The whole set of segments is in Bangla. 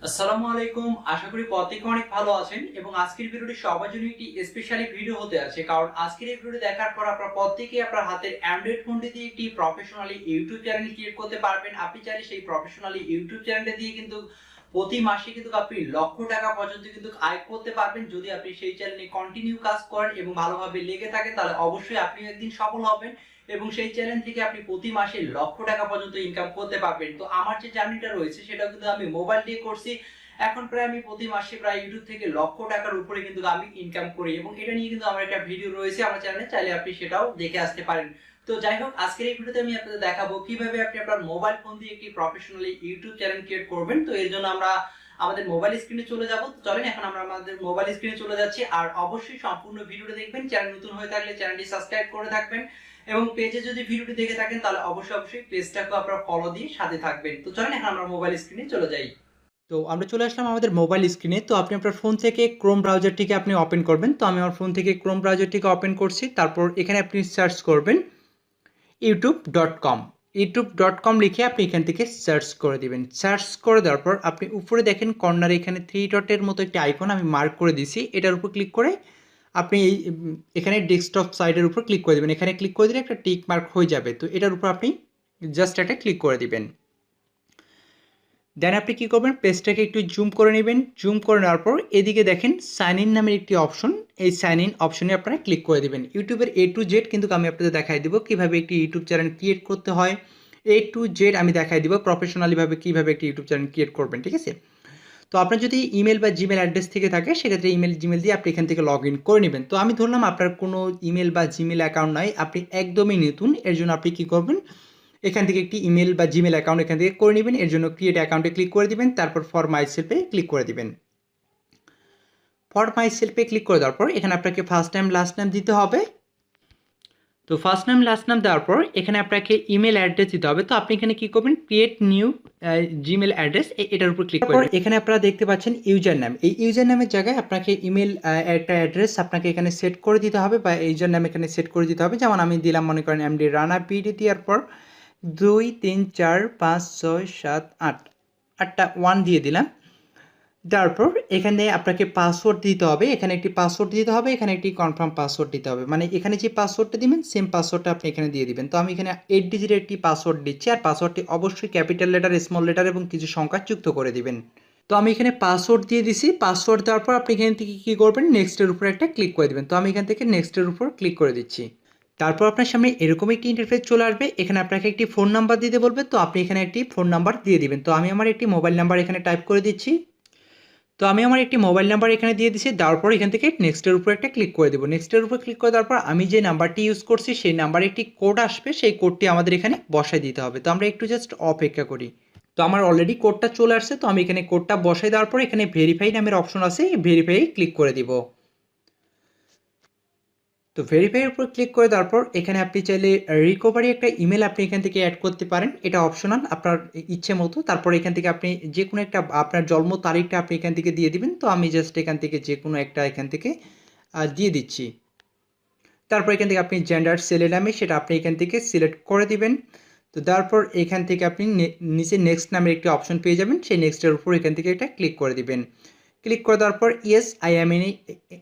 আসসালামু আলাইকুম। আশা করি প্রত্যেকে অনেক ভালো আছেন এবং আজকের ভিডিওটি সবার জন্য একটি স্পেশালি ভিডিও হতে আছে, কারণ আজকের এই ভিডিওটি দেখার পর আপনারা প্রত্যেকেই আপনার হাতের অ্যান্ড্রয়েড ফোনটি দিয়ে একটি প্রফেশনালি ইউটিউব চ্যানেল ক্রিয়েট করতে পারবেন। আপনি চাইলে সেই প্রফেশনালি ইউটিউব চ্যানেলটা দিয়ে কিন্তু প্রতি মাসে কিন্তু আপনি লক্ষ টাকা পর্যন্ত কিন্তু আয় করতে পারবেন। যদি আপনি সেই চ্যানেলে কন্টিনিউ কাজ করেন এবং ভালোভাবে লেগে থাকেন, তাহলে অবশ্যই আপনি একদিন সফল হবেন এবং সেই চ্যানেল থেকে আপনি প্রতি মাসে লক্ষ টাকা পর্যন্ত ইনকাম করতে পারবেন। তো আমার যে জার্নিটা রয়েছে সেটা কিন্তু আমি মোবাইল দিয়ে করছি। এখন প্রায় আমি প্রতি মাসে প্রায় ইউটিউব থেকে লক্ষ টাকার উপরে কিন্তু আমি ইনকাম করি এবং এটা নিয়ে কিন্তু আমার একটা ভিডিও রয়েছে আমার চ্যানেলে, চাইলে আপনি সেটাও দেখে আসতে পারেন। তো যাই হোক, আজকের এই ভিডিওতে আমি আপনাদের দেখাবো কিভাবে আপনি আপনার মোবাইল ফোন দিয়ে একটি প্রফেশনালি ইউটিউব চ্যানেল ক্রিয়েট করবেন। তো এর জন্য আমরা আমাদের মোবাইল স্ক্রিনে চলে যাব। তো চলেন এখন আমরা আমাদের মোবাইল স্ক্রিনে চলে যাচ্ছি। আর অবশ্যই সম্পূর্ণ ভিডিওটা দেখবেন। চ্যানেল নতুন হয়ে থাকলে চ্যানেলটি সাবস্ক্রাইব করে থাকবেন এবং পেজে যদি ভিডিওটি দেখে থাকেন তাহলে অবশ্যই পেজটাকে আপনারা ফলো দিয়ে সাথে থাকবেন। তো চলেন এখন আমরা মোবাইল স্ক্রিনে চলে যাই। তো আমরা চলে আসলাম আমাদের মোবাইল স্ক্রিনে। তো আপনি আপনার ফোন থেকে ক্রোম ব্রাউজারটিকে আপনি ওপেন করবেন। তো আমি আমার ফোন থেকে ক্রোম ব্রাউজারটিকে ওপেন করছি। তারপর এখানে আপনি সার্চ করবেন youtube.com। youtube.com লিখে আপনি এখান থেকে সার্চ করে দিবেন। সার্চ করে দেওয়ার পর আপনি উপরে দেখেন কর্নারে এখানে 3 ডটের মতো একটি আইকন আমি মার্ক করে দিয়েছি। এটার উপর ক্লিক করে আপনি এখানে ডেস্কটপ সাইডের উপর ক্লিক করে দিবেন। এখানে ক্লিক করে দিলে একটা টিক মার্ক হয়ে যাবে। তো এটার উপর আপনি জাস্ট একটা ক্লিক করে দিবেন। দেন আপনি কী করবেন, পেজটাকে একটু জুম করে নেবেন। জুম করে নেওয়ার পর এদিকে দেখেন সাইন ইন নামের একটি অপশন, এই সাইন ইন অপশনে আপনারা ক্লিক করে দেবেন। ইউটিউবের এ টু জেড কিন্তু আমি আপনাদের দেখাই দেবো কীভাবে একটি ইউটিউব চ্যানেল ক্রিয়েট করতে হয়। এ টু জেড আমি দেখাই দেবো প্রফেশনালিভাবে কীভাবে একটি ইউটিউব চ্যানেল ক্রিয়েট করবেন, ঠিক আছে। তো আপনার যদি ইমেল বা জিমেল অ্যাড্রেস থেকে থাকে সেক্ষেত্রে ইমেল জিমেল দিয়ে আপনি এখান থেকে লগ ইন করে নেবেন। তো আমি ধরলাম আপনার কোনো ইমেল বা জিমেল অ্যাকাউন্ট নাই, আপনি একদমই নতুন। এর জন্য আপনি কী করবেন, এখান থেকে একটি ইমেল বা জিমেল অ্যাকাউন্ট এখান থেকে করে নেবেন। এর জন্য ক্রিয়েট অ্যাকাউন্টে ক্লিক করে দিবেন। তারপর ফর মাই সেলফে ক্লিক করে দিবেন। ফর মাই সেলফে ক্লিক করে দেওয়ার পর এখানে আপনাকে ফার্স্ট নেম লাস্ট নেম দিতে হবে। তো ফার্স্ট নেম লাস্ট নেম দেওয়ার পর এখানে আপনাকে ইমেল অ্যাড্রেস দিতে হবে। তো আপনি এখানে কী করবেন, ক্রিয়েট নিউ জিমেল অ্যাড্রেস, এটার উপর ক্লিক করবেন। এখানে আপনারা দেখতে পাচ্ছেন ইউজার নাম। এই ইউজার নামের জায়গায় আপনাকে ইমেল একটা অ্যাড্রেস আপনাকে এখানে সেট করে দিতে হবে বা ইউজার নাম এখানে সেট করে দিতে হবে। যেমন আমি দিলাম, মনে করেন এমডি রানা বিডি দেওয়ার পর 2 3 4 5 6 7 8 8টা 1 দিয়ে দিলাম। তারপর এখানে আপনাকে পাসওয়ার্ড দিতে হবে। এখানে একটি পাসওয়ার্ড দিতে হবে, এখানে একটি কনফার্ম পাসওয়ার্ড দিতে হবে। মানে এখানে যে পাসওয়ার্ডটা দিবেন সেম পাসওয়ার্ডটা আপনি এখানে দিয়ে দিবেন। তো আমি এখানে 8 ডিজিটের একটি পাসওয়ার্ড দিচ্ছি, আর পাসওয়ার্ডটি অবশ্যই ক্যাপিটাল লেটার, স্মল লেটার এবং কিছু সংখ্যা যুক্ত করে দিবেন। তো আমি এখানে পাসওয়ার্ড দিয়ে দিছি। পাসওয়ার্ড দেওয়ার পর আপনি এখান থেকে কী করবেন, নেক্সটের উপর একটা ক্লিক করে দেবেন। তো আমি এখান থেকে নেক্সটের উপর ক্লিক করে দিচ্ছি। তারপর আপনার সামনে এরকম একটি ইন্টারফেস চলে আসবে। এখানে আপনাকে একটি ফোন নাম্বার দিতে বলবে। তো আপনি এখানে একটি ফোন নাম্বার দিয়ে দিবেন। তো আমি আমার একটি মোবাইল নাম্বার এখানে টাইপ করে দিচ্ছি। তো আমি আমার একটি মোবাইল নাম্বার এখানে দিয়ে দিচ্ছি। দেওয়ার পর এখান থেকে নেক্সটের উপর একটা ক্লিক করে দেবো। নেক্সটের উপর ক্লিক করে দেওয়ার পর আমি যে নাম্বারটি ইউজ করছি সেই নাম্বারে একটি কোড আসবে, সেই কোডটি আমাদের এখানে বসায় দিতে হবে। তো আমরা একটু জাস্ট অপেক্ষা করি। তো আমার অলরেডি কোডটা চলে আসছে। তো আমি এখানে কোডটা বসাই দেওয়ার পর এখানে ভেরিফাই নামের অপশন আছে, ভেরিফাই ক্লিক করে দিব। তো ভেরিফাইয়ের উপর ক্লিক করে দেওয়ার পর এখানে আপনি চাইলে রিকভারি একটা ইমেল আপনি এখান থেকে অ্যাড করতে পারেন। এটা অপশনাল, আপনার ইচ্ছে মতো। তারপর এখান থেকে আপনি যে কোনো একটা আপনার জন্ম তারিখটা আপনি এখান থেকে দিয়ে দিবেন। তো আমি জাস্ট এখান থেকে যে কোনো একটা এখান থেকে দিয়ে দিচ্ছি। তারপর এখান থেকে আপনি জেন্ডার ছেলে নামে সেটা আপনি এখান থেকে সিলেক্ট করে দিবেন। তো তারপর এখান থেকে আপনি নিচে নেক্সট নামের একটি অপশন পেয়ে যাবেন, সেই নেক্সটের উপর এখান থেকে এটা ক্লিক করে দিবেন। ক্লিক করে দেওয়ার পর yes I am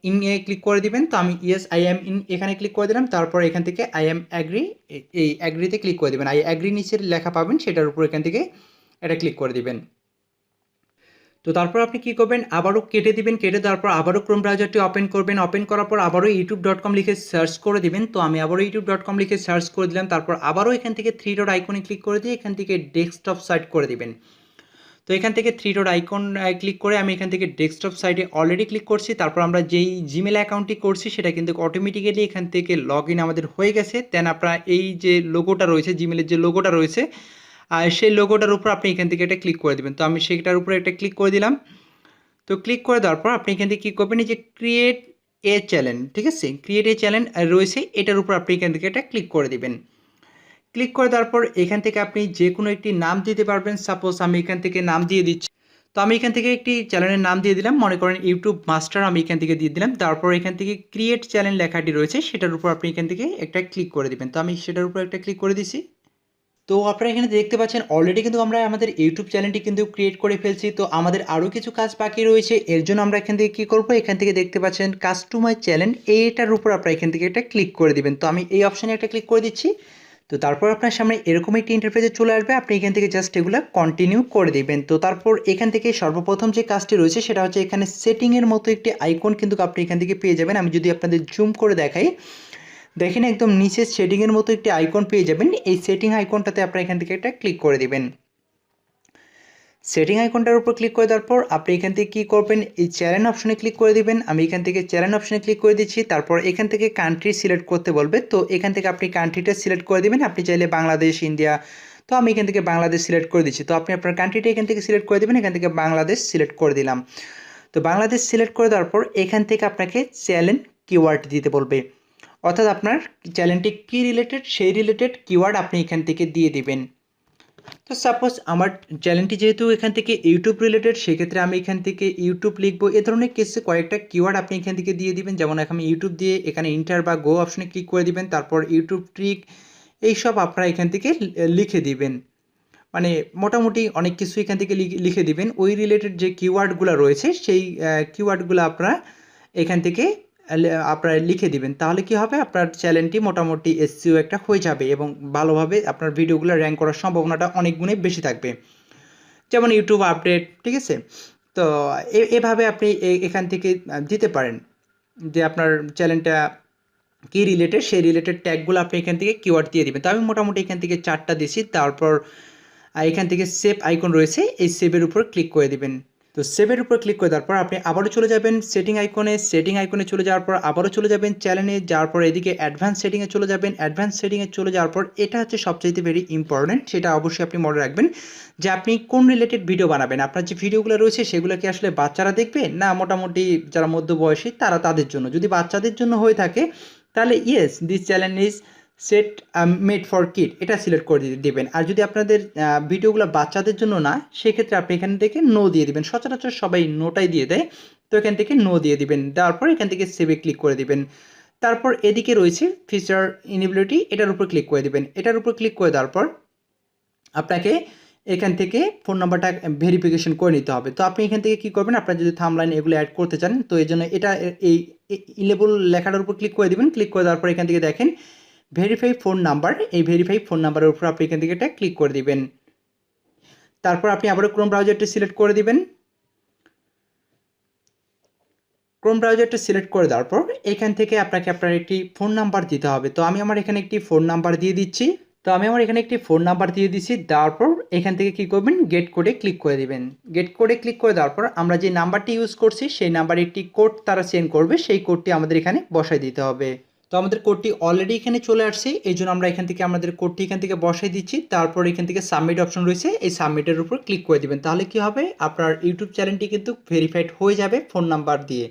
in a click করে দিবেন। তো আমি ইয়েস আই অ্যাম ইন এখানে ক্লিক করে দিলাম। তারপর এখান থেকে আই অ্যাম অ্যাগ্রি, এই অ্যাগ্রিতে ক্লিক করে দেবেন। আই অ্যাগ্রি নিচের লেখা পাবেন, সেটার উপর এখান থেকে এটা ক্লিক করে দিবেন। তো তারপর আপনি কী করবেন, আবারও কেটে দিবেন। কেটে দেওয়ার পর আবারও ক্রোম ব্রাউজারটি ওপেন করবেন। ওপেন করার পর আবারও youtube.com লিখে সার্চ করে দিবেন। তো আমি আবারও youtube.com লিখে সার্চ করে দিলাম। তারপর আবারও এখান থেকে 3 ডট আইকনে ক্লিক করে দিয়ে এখান থেকে ডেস্কটপ সাইট করে দিবেন। তো এখান থেকে 3 ডট আইকন ক্লিক করে আমি এখান থেকে ডেস্কটপ সাইটে অলরেডি ক্লিক করছি। তারপর আমরা যেই জিমেল অ্যাকাউন্টটি করছি সেটা কিন্তু অটোমেটিক্যালি এখান থেকে লগ ইন আমাদের হয়ে গেছে। দেন আপনারা এই যে লোগোটা রয়েছে, জিমেলের যে লোগোটা রয়েছে, সেই লোগোটার উপর আপনি এখান থেকে এটা ক্লিক করে দেবেন। তো আমি সেটার উপরে একটা ক্লিক করে দিলাম। তো ক্লিক করে দেওয়ার পর আপনি এখান থেকে কী করবেন, এই যে ক্রিয়েট এ চ্যানেল, ঠিক আছে, ক্রিয়েট এ চ্যানেল রয়েছে, এটার উপর আপনি এখান থেকে এটা ক্লিক করে দিবেন। ক্লিক করে দেওয়ার পর এখান থেকে আপনি যে কোনো একটি নাম দিতে পারবেন। সাপোজ আমি এখান থেকে নাম দিয়ে দিচ্ছি। তো আমি এখান থেকে একটি চ্যানেলের নাম দিয়ে দিলাম, মনে করেন ইউটিউব মাস্টার আমি এখান থেকে দিয়ে দিলাম। তারপর এখান থেকে ক্রিয়েট চ্যানেল লেখাটি রয়েছে সেটার উপর আপনি এখান থেকে একটা ক্লিক করে দিবেন। তো আমি সেটার উপর একটা ক্লিক করে দিছি। তো আপনারা এখানে দেখতে পাচ্ছেন অলরেডি কিন্তু আমরা আমাদের ইউটিউব চ্যানেলটি কিন্তু ক্রিয়েট করে ফেলছি। তো আমাদের আরও কিছু কাজ বাকি রয়েছে। এর জন্য আমরা এখান থেকে কী করবো, এখান থেকে দেখতে পাচ্ছেন কাস্টমাইজ চ্যানেল, এইটার উপর আপনারা এখান থেকে একটা ক্লিক করে দিবেন। তো আমি এই অপশানে একটা ক্লিক করে দিচ্ছি। তো তারপর আপনার সামনে এরকম একটি ইন্টারফেসে চলে আসবে, আপনি এখান থেকে জাস্ট এগুলো কন্টিনিউ করে দিবেন। তো তারপর এখান থেকে সর্বপ্রথম যে কাজটি রয়েছে সেটা হচ্ছে এখানে সেটিংয়ের মতো একটি আইকন কিন্তু আপনি এখান থেকে পেয়ে যাবেন। আমি যদি আপনাদের জুম করে দেখাই, দেখেন একদম নিচে সেটিংয়ের মতো একটি আইকন পেয়ে যাবেন। এই সেটিং আইকনটাতে আপনারা এখান থেকে একটা ক্লিক করে দিবেন। সেটিং আইকনটার উপর ক্লিক করে দেওয়ার পর আপনি এখান থেকে কী করবেন, এই চ্যানেল অপশনে ক্লিক করে দিবেন। আমি এখান থেকে চ্যানেল অপশনে ক্লিক করে দিচ্ছি। তারপর এখান থেকে কান্ট্রি সিলেক্ট করতে বলবে। তো এখান থেকে আপনি কান্ট্রিটা সিলেক্ট করে দিবেন। আপনি চাইলে বাংলাদেশ, ইন্ডিয়া, তো আমি এখান থেকে বাংলাদেশ সিলেক্ট করে দিচ্ছি। তো আপনি আপনার কান্ট্রিটা এখান থেকে সিলেক্ট করে দেবেন। এখান থেকে বাংলাদেশ সিলেক্ট করে দিলাম। তো বাংলাদেশ সিলেক্ট করে দেওয়ার পর এখান থেকে আপনাকে চ্যানেল কিওয়ার্ড দিতে বলবে, অর্থাৎ আপনার চ্যানেলটি কী রিলেটেড সেই রিলেটেড কিওয়ার্ড আপনি এখান থেকে দিয়ে দিবেন। তো সাপোজ আমার চ্যানেলটি যেহেতু এখান থেকে ইউটিউব রিলেটেড, সেক্ষেত্রে আমি এখান থেকে ইউটিউব লিখবো। এ ধরনের কেসে কয়েকটা কিওয়ার্ড আপনি এখান থেকে দিয়ে দিবেন। যেমন এখন ইউটিউব দিয়ে এখানে ইন্টার বা গো অপশনে ক্লিক করে দিবেন। তারপর ইউটিউব ট্রিক, এইসব আপনারা এখান থেকে লিখে দিবেন। মানে মোটামুটি অনেক কিছু এখান থেকে লিখে দিবেন। ওই রিলেটেড যে কিওয়ার্ডগুলো রয়েছে সেই কিওয়ার্ডগুলো আপনারা এখান থেকে আপনারা লিখে দিবেন। তাহলে কি হবে, আপনার চ্যানেলটি মোটামুটি এসইও একটা হয়ে যাবে এবং ভালোভাবে আপনার ভিডিওগুলো র্যাঙ্ক করার সম্ভাবনাটা অনেক গুণে বেশি থাকবে। যেমন ইউটিউব আপডেট, ঠিক আছে? তো এভাবে আপনি এখান থেকে দিতে পারেন যে আপনার চ্যানেলটা কী রিলেটেড সেই রিলেটেড ট্যাগগুলো আপনি এখান থেকে কিওয়ার্ড দিয়ে দিবেন। তো আমি মোটামুটি এখান থেকে 4টা দিছি। তারপর এখান থেকে সেভ আইকন রয়েছে, এই সেভের উপর ক্লিক করে দিবেন। তো সেভের উপর ক্লিক করে দেওয়ার পর আপনি আবারও চলে যাবেন সেটিং আইকনে। সেটিং আইকনে চলে যাওয়ার পর আবারও চলে যাবেন চ্যানেলে, যাওয়ার পর এদিকে অ্যাডভান্স সেটিংয়ে চলে যাবেন। অ্যাডভান্স সেটিংয়ে চলে যাওয়ার পর এটা হচ্ছে সবচাইতে ভেরি ইম্পর্ট্যান্ট, সেটা অবশ্যই আপনি মনে রাখবেন যে আপনি কোন রিলেটেড ভিডিও বানাবেন। আপনার যে ভিডিওগুলো রয়েছে সেগুলো কি আসলে বাচ্চারা দেখবে, না মোটামুটি যারা মধ্যবয়সী তারা, তাদের জন্য? যদি বাচ্চাদের জন্য হয়ে থাকে তাহলে yes, this channel is set made for kid, এটা সিলেক্ট করে দিবেন। আর যদি আপনাদের ভিডিওগুলো বাচ্চাদের জন্য না, সেক্ষেত্রে আপনি এখান থেকে নো দিয়ে দিবেন। সচরাচর সবাই নোটাই দিয়ে দেয়, তো এখান থেকে নো দিয়ে দিবেন। দেওয়ার পর এখান থেকে সেভে ক্লিক করে দিবেন। তারপর এদিকে রয়েছে ফিচার ইনেবিলিটি, এটার উপর ক্লিক করে দিবেন। এটার উপর ক্লিক করে দেওয়ার পর আপনাকে এখান থেকে ফোন নাম্বারটা ভেরিফিকেশন করে নিতে হবে। তো আপনি এখান থেকে কী করবেন, আপনার যদি থাম্বলাইন এগুলো অ্যাড করতে চান, তো এই জন্য এটা এই ইনেবল লেখাটার উপর ক্লিক করে দিবেন। ক্লিক করে দেওয়ার পর এখান থেকে দেখেন ভেরিফাই ফোন নাম্বার, এই ভেরিফাই ফোন নাম্বারের উপর আপনি এখান থেকে এটা ক্লিক করে দিবেন। তারপর আপনি আবারও ক্রোম ব্রাউজারটি সিলেক্ট করে দিবেন। ক্রোম ব্রাউজারটা সিলেক্ট করে দেওয়ার পর এখান থেকে আপনাকে আপনার একটি ফোন নাম্বার দিতে হবে। তো আমি আমার এখানে একটি ফোন নাম্বার দিয়ে দিচ্ছি। দেওয়ার পর এখান থেকে কী করবেন, গেট কোডে ক্লিক করে দিবেন। গেট কোডে ক্লিক করে দেওয়ার পর আমরা যে নাম্বারটি ইউজ করছি সেই নাম্বারে একটি কোড তারা সেন্ড করবে, সেই কোডটি আমাদের এখানে বসাই দিতে হবে। তো আমাদের কোডটি অলরেডি এখানে চলে আসছে, এই জন্য আমরা এখান থেকে আমাদের কোডটি এখান থেকে বসাই দিচ্ছি। তারপর এখান থেকে সাবমিট অপশন রয়েছে, এই সাবমিটের উপর ক্লিক করে দিবেন। তাহলে কি হবে, আপনার ইউটিউব চ্যানেলটি কিন্তু ভেরিফাইড হয়ে যাবে ফোন নাম্বার দিয়ে।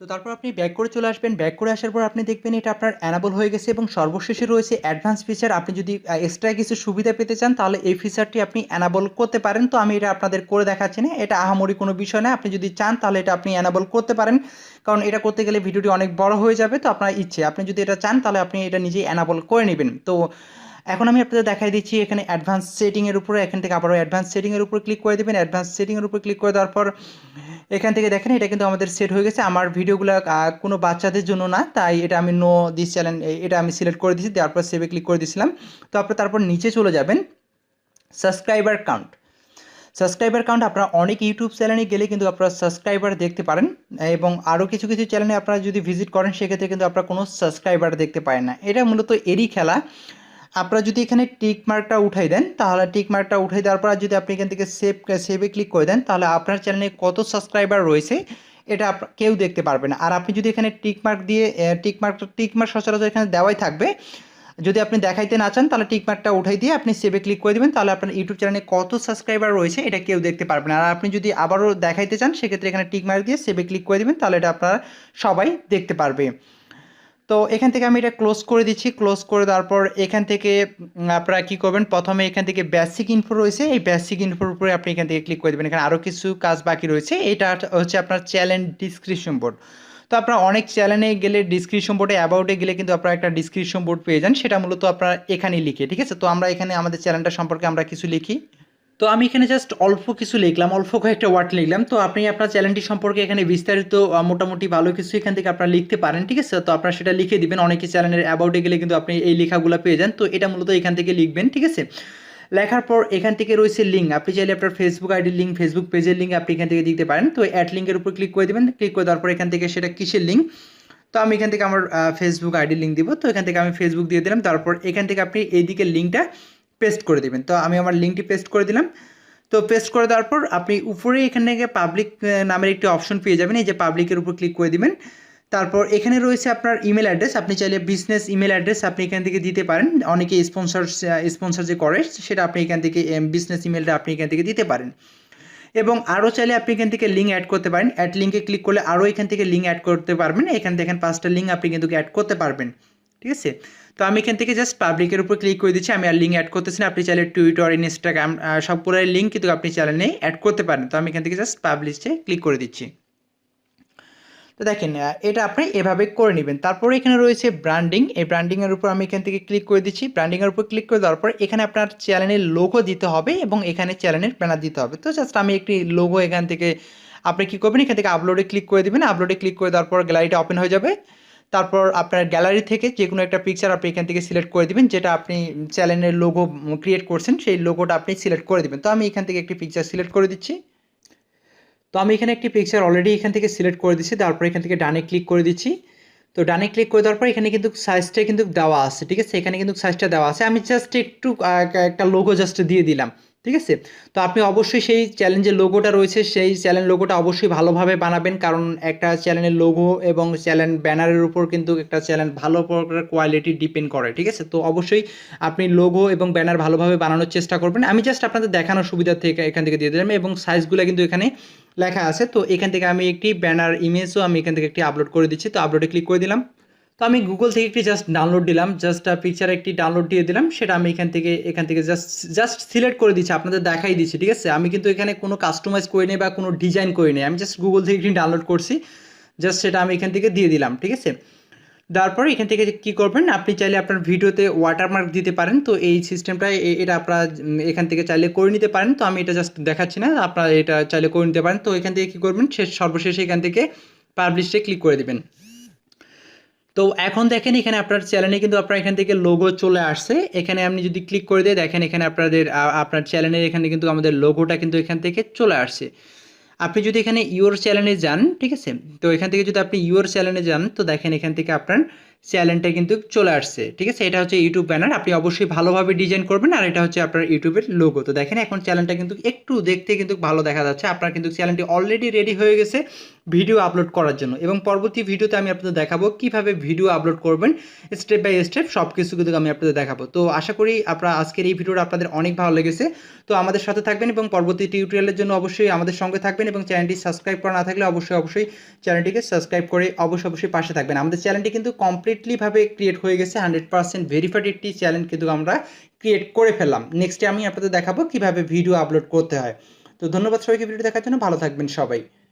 তো তারপর আপনি ব্যাক করে চলে আসবেন। ব্যাক করে আসার পর আপনি দেখবেন এটা আপনার অ্যানাবল হয়ে গেছে এবং সর্বশেষে রয়েছে অ্যাডভান্স ফিচার। আপনি যদি এক্সট্রা কিছু সুবিধা পেতে চান তাহলে এই ফিচারটি আপনি অ্যানাবল করতে পারেন। তো আমি এটা আপনাদের করে দেখাচ্ছি না, এটা আহামরি কোনো বিষয় না। আপনি যদি চান তাহলে এটা আপনি অ্যানাবল করতে পারেন, কারণ এটা করতে গেলে ভিডিওটি অনেক বড় হয়ে যাবে। তো আপনার ইচ্ছে, আপনি যদি এটা চান তাহলে আপনি এটা নিজেই অ্যানাবল করে নেবেন। তো এখন আমি আপনাদের দেখাই দিচ্ছি এখানে অ্যাডভান্স সেটিংয়ের উপরে, এখান থেকে আবারও অ্যাডভান্স সেটিংয়ের উপর ক্লিক করে দেবেন। অ্যাডভান্স সেটিংয়ের উপর ক্লিক করে দেওয়ার পর এখান থেকে দেখেন এটা কিন্তু আমাদের সেট হয়ে গেছে। আমার ভিডিওগুলো কোনো বাচ্চাদের জন্য না, তাই এটা আমি নো দিস চ্যানেল, এটা আমি সিলেক্ট করে দিয়েছি। দেওয়ার পর সেভে ক্লিক করে দিয়েছিলাম। তো আপনার তারপর নিচে চলে যাবেন সাবস্ক্রাইবার কাউন্ট। সাবস্ক্রাইবার কাউন্ট আপনারা অনেক ইউটিউব চ্যানেলে গেলে কিন্তু আপনারা সাবস্ক্রাইবার দেখতে পারেন, এবং আরও কিছু কিছু চ্যানেলে আপনারা যদি ভিজিট করেন সেক্ষেত্রে কিন্তু আপনারা কোনো সাবস্ক্রাইবার দেখতে পারেন না। এটা মূলত এরই খেলা। আপনারা যদি এখানে টিক মার্কটা উঠাই দেন, তাহলে টিক মার্কটা উঠাই দেওয়ার পর যদি আপনি এখান থেকে সেভে ক্লিক করে দেন, তাহলে আপনার চ্যানেলে কত সাবস্ক্রাইবার রয়েছে এটা কেউ দেখতে পারবে না। আর আপনি যদি এখানে টিক মার্ক দিয়ে টিক মার্ক সচরাচর এখানে দেওয়াই থাকবে, যদি আপনি দেখাইতে না চান তাহলে টিক মার্কটা উঠাই দিয়ে আপনি সেভে ক্লিক করে দেবেন, তাহলে আপনার ইউটিউব চ্যানেলে কত সাবস্ক্রাইবার রয়েছে এটা কেউ দেখতে পারবে না। আর আপনি যদি আবারও দেখাইতে চান সেক্ষেত্রে এখানে টিক মার্ক দিয়ে সেভে ক্লিক করে দেবেন, তাহলে এটা আপনারা সবাই দেখতে পারবে। তো এখান থেকে আমি এটা ক্লোজ করে দিচ্ছি। ক্লোজ করে দেওয়ার পর এখান থেকে আপনারা কী করবেন, প্রথমে এখান থেকে বেসিক ইনফো রয়েছে, এই বেসিক ইনফোর উপরে আপনি এখান থেকে ক্লিক করে দেবেন। এখানে আরও কিছু কাজ বাকি রয়েছে। এটা হচ্ছে আপনার চ্যানেল ডিসক্রিপশন বোর্ড। তো আপনারা অনেক চ্যানেলে গেলে ডেসক্রিপশন বোর্ডে অ্যাবাউটে গেলে কিন্তু আপনারা একটা ডেসক্রিপশন বোর্ড পেয়ে যান, সেটা মূলত আপনারা এখানেই লিখে, ঠিক আছে। তো আমরা এখানে আমাদের চ্যানেলটা সম্পর্কে আমরা কিছু লিখি। তো আমি এখানে জাস্ট অল্প কিছু লিখলাম, অল্প কয়েকটা ওয়ার্ড লিখলাম। তো আপনি আপনার চ্যানেলটি সম্পর্কে এখানে বিস্তারিত মোটামুটি ভালো কিছু এখান থেকে আপনারা লিখতে পারেন, ঠিক আছে। তো আপনারা সেটা লিখে দিবেন। অনেকে চ্যানেলের অ্যাবাউটে গেলে কিন্তু আপনি এই লেখাগুলো পেয়ে যান। তো এটা মূলত এখান থেকে লিখবেন, ঠিক আছে। লেখার পর এখান থেকে রয়েছে লিঙ্ক, আপনি চাইলে আপনার ফেসবুক আইডির লিঙ্ক, ফেসবুক পেজের লিঙ্ক আপনি এখান থেকে দিতে পারেন। তো অ্যাড লিঙ্কের উপর ক্লিক করে দেবেন। ক্লিক করে দেওয়ার পর এখান থেকে সেটা কিসের লিঙ্ক, তো আমি এখান থেকে আমার ফেসবুক আইডির লিঙ্ক দিব। তো এখান থেকে আমি ফেসবুক দিয়ে দিলাম। তারপর এখান থেকে আপনি এইদিকে লিঙ্কটা পেস্ট করে দেবেন। তো আমি আমার লিঙ্কটি পেস্ট করে দিলাম। তো পেস্ট করে দেওয়ার পর আপনি উপরে এখান থেকে পাবলিক নামের একটি অপশন পেয়ে যাবেন। এই যে পাবলিকের উপর ক্লিক করে দিবেন। তারপর এখানে রয়েছে আপনার ইমেল অ্যাড্রেস, আপনি চাইলে বিজনেস ইমেল অ্যাড্রেস আপনি এখান থেকে দিতে পারেন। অনেকে স্পন্সর যে করে সেটা আপনি এখান থেকে বিজনেস ইমেলটা আপনি এখান থেকে দিতে পারেন। এবং আরও চাইলে আপনি এখান থেকে লিঙ্ক অ্যাড করতে পারেন। অ্যাড লিঙ্কে ক্লিক করলে আরও এখান থেকে লিঙ্ক অ্যাড করতে পারবেন। এখান দেখেন 5টা লিঙ্ক আপনি কিন্তু অ্যাড করতে পারবেন, ঠিক আছে। তো আমি এখান থেকে জাস্ট পাবলিকের উপর ক্লিক করে দিচ্ছি। আমি আর লিঙ্ক অ্যাড করতেছি না। আপনি চাইলে টুইটার, ইনস্টাগ্রাম সবগুলোর লিঙ্ক কিন্তু আপনি চ্যানেলে অ্যাড করতে পারেন। তো আমি এখান থেকে জাস্ট পাবলিশে ক্লিক করে দিচ্ছি। তো দেখেন এটা আপনি এভাবে করে নেবেন। তারপরে এখানে রয়েছে ব্র্যান্ডিং, এই ব্র্যান্ডিংয়ের উপর আমি এখান থেকে ক্লিক করে দিচ্ছি। ব্র্যান্ডিংয়ের উপর ক্লিক করে দেওয়ার পর এখানে আপনার চ্যানেলের লোগো দিতে হবে এবং এখানে চ্যানেলের ব্যানার দিতে হবে। তো জাস্ট আমি একটি লোগো এখান থেকে আপনি কী করবেন, এখান থেকে আপলোডে ক্লিক করে দেবেন। আপলোডে ক্লিক করে দেওয়ার পর গ্যালারিটা ওপেন হয়ে যাবে। তারপর আপনার গ্যালারি থেকে যে কোনো একটা পিকচার আপনি এখান থেকে সিলেক্ট করে দিবেন, যেটা আপনি চ্যানেলের লোগো ক্রিয়েট করছেন সেই লোগোটা আপনি সিলেক্ট করে দিবেন। তো আমি এখান থেকে একটি পিকচার সিলেক্ট করে দিচ্ছি। তো আমি এখানে একটি পিকচার অলরেডি এখান থেকে সিলেক্ট করে দিচ্ছি। তারপর এখান থেকে ডানে ক্লিক করে দিচ্ছি। তো ডানে ক্লিক করে দেওয়ার পর এখানে কিন্তু সাইজটা কিন্তু দেওয়া আছে, ঠিক আছে। এখানে কিন্তু সাইজটা দেওয়া আছে। আমি জাস্ট একটু একটা লোগো জাস্ট দিয়ে দিলাম, ঠিক আছে। তো আপনি অবশ্যই সেই চ্যানেলের লোগোটা রয়েছে সেই চ্যানেল লোগোটা অবশ্যই ভালোভাবে বানাবেন, কারণ একটা চ্যানেলের লোগো এবং চ্যানেল ব্যানারের উপর কিন্তু একটা চ্যানেল ভালো প্রকার কোয়ালিটি ডিপেন্ড করে, ঠিক আছে। তো অবশ্যই আপনি লোগো এবং ব্যানার ভালোভাবে বানানোর চেষ্টা করবেন। আমি জাস্ট আপনাদের দেখানোর সুবিধা থেকে এখান থেকে দিয়ে দিলাম এবং সাইজগুলো কিন্তু এখানে লেখা আছে। তো এখান থেকে আমি একটি ব্যানার ইমেজও আমি এখান থেকে একটি আপলোড করে দিচ্ছি। তো আপলোডে ক্লিক করে দিলাম। তো আমি গুগল থেকে একটি জাস্ট ডাউনলোড দিলাম, জাস্ট পিকচার একটি ডাউনলোড দিয়ে দিলাম। সেটা আমি এখান থেকে জাস্ট সিলেক্ট করে দিচ্ছি, আপনাদের দেখাই দিচ্ছি, ঠিক আছে। আমি কিন্তু এখানে কোনো কাস্টমাইজ করে নেই বা কোনো ডিজাইন করে নেই, আমি জাস্ট গুগল থেকে একটি ডাউনলোড করছি। জাস্ট সেটা আমি এখান থেকে দিয়ে দিলাম, ঠিক আছে। তারপর এখান থেকে কী করবেন, আপনি চাইলে আপনার ভিডিওতে ওয়াটারমার্ক দিতে পারেন। তো এই সিস্টেমটা এটা আপনারা এখান থেকে চাইলে করে নিতে পারেন। তো আমি এটা জাস্ট দেখাচ্ছি না, আপনারা এটা চাইলে করে নিতে পারেন। তো এখান থেকে কী করবেন, সর্বশেষে এখান থেকে পাবলিশে ক্লিক করে দেবেন। তো এখন দেখেন এখানে আপনার চ্যানেলে কিন্তু আপনার এখান থেকে লোগো চলে আসছে। এখানে আপনি যদি ক্লিক করে দিয়ে দেখেন এখানে আপনার চ্যানেলের এখানে কিন্তু আমাদের লোগোটা কিন্তু এখান থেকে চলে আসছে। আপনি যদি এখানে ইউর চ্যানেলে যান, ঠিক আছে। তো এখান থেকে যদি আপনি ইউর চ্যানেলে যান তো দেখেন এখান থেকে আপনার চ্যানেলটা কিন্তু চলে আসছে, ঠিক আছে। এটা হচ্ছে ইউটিউব ব্যানার, আপনি অবশ্যই ভালোভাবে ডিজাইন করবেন। আর এটা হচ্ছে আপনার ইউটিউবের লোগো। তো দেখেন এখন চ্যানেলটা কিন্তু একটু দেখতে কিন্তু ভালো দেখা যাচ্ছে। আপনার কিন্তু চ্যানেলটি অলরেডি রেডি হয়ে গেছে ভিডিও আপলোড করার জন্য। এবং পরবর্তী ভিডিওতে আমি আপনাদের দেখাবো কীভাবে ভিডিও আপলোড করবেন স্টেপ বাই স্টেপ, সব কিছু কিন্তু আমি আপনাদের দেখাবো। তো আশা করি আপনারা আজকের এই ভিডিওটা আপনাদের অনেক ভালো লেগেছে। তো আমাদের সাথে থাকবেন এবং পরবর্তী টিউটোরিয়ালের জন্য অবশ্যই আমাদের সঙ্গে থাকবেন এবং চ্যানেলটি সাবস্ক্রাইব করা না থাকলে অবশ্যই চ্যানেলটিকে সাবস্ক্রাইব করে অবশ্যই পাশে থাকবেন। আমাদের চ্যানেলটি কিন্তু কমপ্লিটলিভাবে ক্রিয়েট হয়ে গেছে, 100% ভেরিফাইড একটি চ্যানেল কিন্তু আমরা ক্রিয়েট করে ফেললাম। নেক্সটে আমি আপনাদের দেখাবো কীভাবে ভিডিও আপলোড করতে হয়। তো ধন্যবাদ সবাইকে ভিডিও দেখার জন্য, ভালো থাকবেন সবাই।